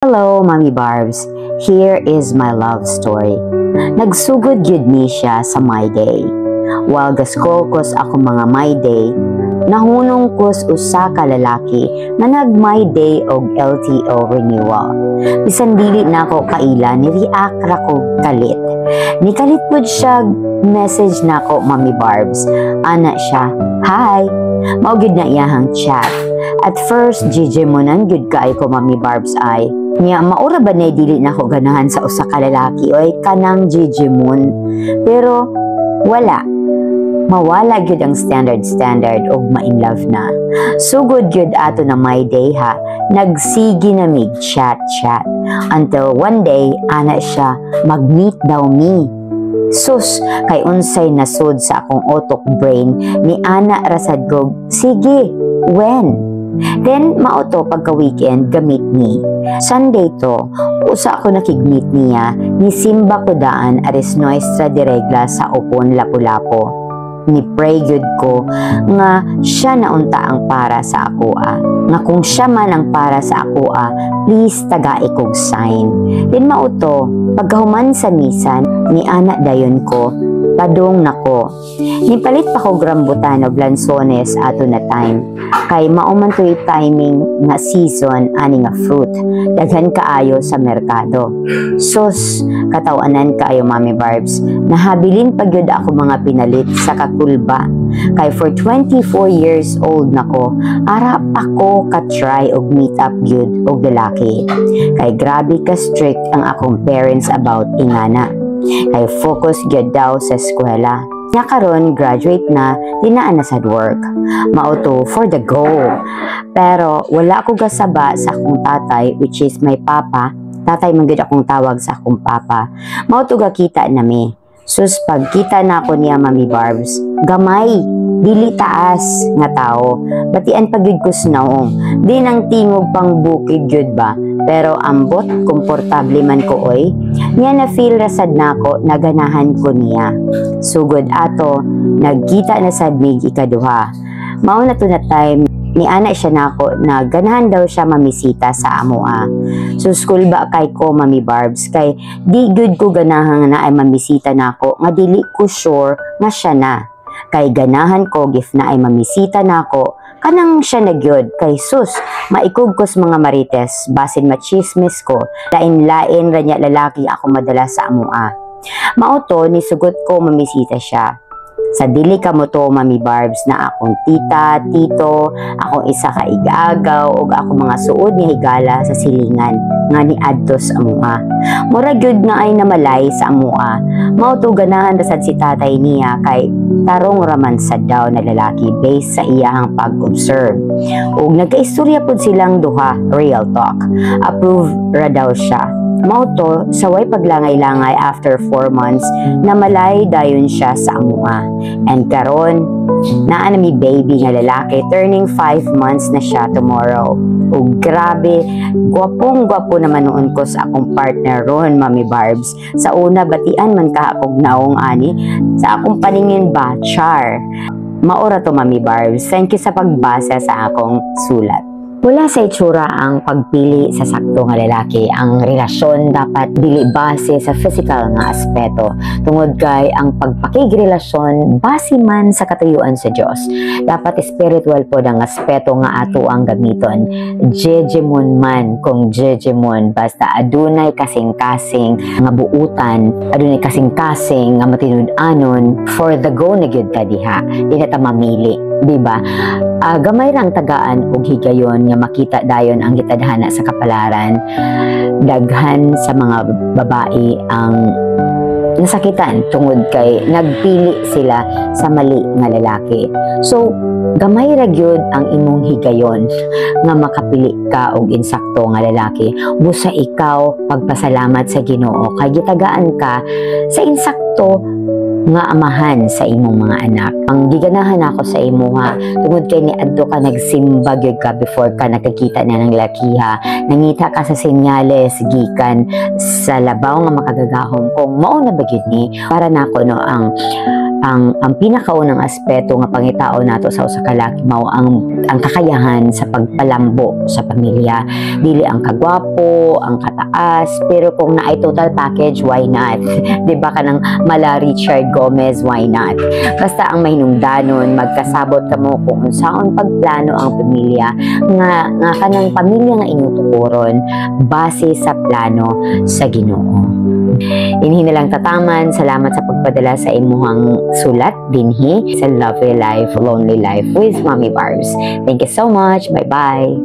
Hello, Mommy Barbs. Here is my love story. Nagsugod yun ni siya sa my day. While gaskokos ako mga my day, nahunong kos usa ka lalaki na nag my day og LTO renewal. Bisan dili na ako kaila ni react ra ko kalit. Ni kalit pud siya message na ako, Mommy Barbs. Ana siya, hi. Mao gyud na iyahang chat. At first, gigemonan gyud kay ko, Mommy Barbs ay. Nya maura ba na dili na ko ganahan sa usa ka lalaki oy kanang gigemon. Pero wala. Mawala gyud ang standard og ma-in love na. Sugod gyud ato na my day ha. Nagsigi na mig chat. Until one day, ana siya mag-meet daw me. Sus, kay unsay nasod sa akong otok brain ni ana rasad gog, sige, when? Then, mauto pagka-weekend, gamit ni. Sunday to, usa ako nakigmeet niya, ni Simba ko daan aris nuestra diregla sa upon Lapu-Lapu. Ni pray good ko nga siya naunta ang para sa ako nga kung siya man ang para sa ako please taga ikog sign. Then mauto, pagkahuman sa misan, ni anak dayon ko, padong nako. Nipalit pa ko grambutan og lansones ato na time. Kay mauman to'y timing nga season ani nga fruit. Daghan kaayo sa merkado. Sus, katawanan kaayo, Mommy Barbs. Nahabilin pa gyud ako mga pinalit sa kakulba. Kay for 24 years old nako, ara pa ko ka-try og meet up gyud og lalaki. Kay grabe ka strict ang akong parents about ingana. Kay focus gyud daw sa eskwela. Nya karon graduate na, dinaan na sa work. Mauto for the go. Pero wala ako gasaba sa akong tatay, which is my papa. Tatay man gyud akong tawag sa akong papa. Mauto gakita nami. Sus pagkita na ako niya, Mommy Barbs, gamay, dili taas nga tao. Batian pa gyud ko snaong. Di nang tingog pang bukid gyud ba. Pero ambot, komportable man ko oy. Niya na feel rasad na ako, naganahan ko niya. Sugod ato, nagkita na sad mig ikaduha. Mao na to na time, ni ana siya na ako, na ganahan daw siya mamisita sa amoa. So school ba kay ko, Mommy Barbs, kay di good ko ganahan na ay mamisita na ako, nga dili ko sure nga siya na. Kay ganahan ko if na ay mamisita na ako, kanang siya na gyud. Kay sus, maikog ko sa mga marites, basin machismis ko, lain-lain ranya lalaki ako madala sa amoa. Mauto, nisugot ko mamisita siya. Sa dili ka mo to, Mommy Barbs, na akong tita, tito, akong isa ka igagaw, o akong mga suod ni higala sa silingan, nga ni adtos amuha. Mura gyud nga ay namalay sa amuha, mauto ganahan rasad si tatay niya, kay tarong raman sa daw na lalaki based sa iyahang pag-observe. Ug nagkaistorya pod silang duha, real talk. Approve ra daw siya. Mauto, saway paglangay-langay after 4 months, namalay dayon siya sa amuha. And karon, naa na mi baby nga lalaki, turning 5 months na siya tomorrow. Ug grabe, gwapong-gwapo naman noon ko sa akong partner ron, Mommy Barbs. Sa una, batian man ka akong naong ani, sa akong paningin ba, char. Maura to, Mommy Barbs. Thank you sa pagbasa sa akong sulat. Wala sa itsura ang pagpili sa sakto nga lalaki. Ang relasyon dapat dili base sa physical nga aspeto. Tungod kay ang pagpakigrelasyon base man sa katuyuan sa Dios. Dapat spiritual pod ang aspeto nga ato ang gamiton. Jejemon man kung jejemon, basta adunay kasing-kasing nga buutan, adunay kasing-kasing nga matinud-anon, for the go na gyud ka diha. Di na ta mamili, diba? Gamay rang tagaan og higayon nga makita dayon ang gitadhana sa kapalaran. Daghan sa mga babae ang nasakitan tungod kay nagpili sila sa mali nga lalaki. So gamay ra gyud ang imong higayon nga makapili ka og insakto nga lalaki. Busa ikaw pagpasalamat sa Ginoo kay gitagaan ka sa insakto nga amahan sa imong mga anak. Ang giganahan ako sa imo ha, tungod kay ni adto ka nagsimba gyud ka before ka nakakita na ng lakiha, nangita ka sa senyales gikan sa labaw nga makagagahom kung mao na ba gyud ni para nako no ang ang pinakaunang aspeto nga pangitao nato sa usa ka laki mao ang kakayahan sa pagpalambo sa pamilya. Dili ang kagwapo, ang kataas, pero kung naay total package, why not? Di ba kanang mala Richard Gomez, why not? Basta ang mahinungdanon, magkasabot kamo kung unsaon pagplano ang pamilya nga kanang pamilya nga inyong tukuron base sa plano sa Ginoo. Inhi na lang tataman. Salamat sa pagpadala sa imuhang sulat dinhi sa Lovely Life, Lonely Life with Mommy Barbs. Thank you so much. Bye-bye.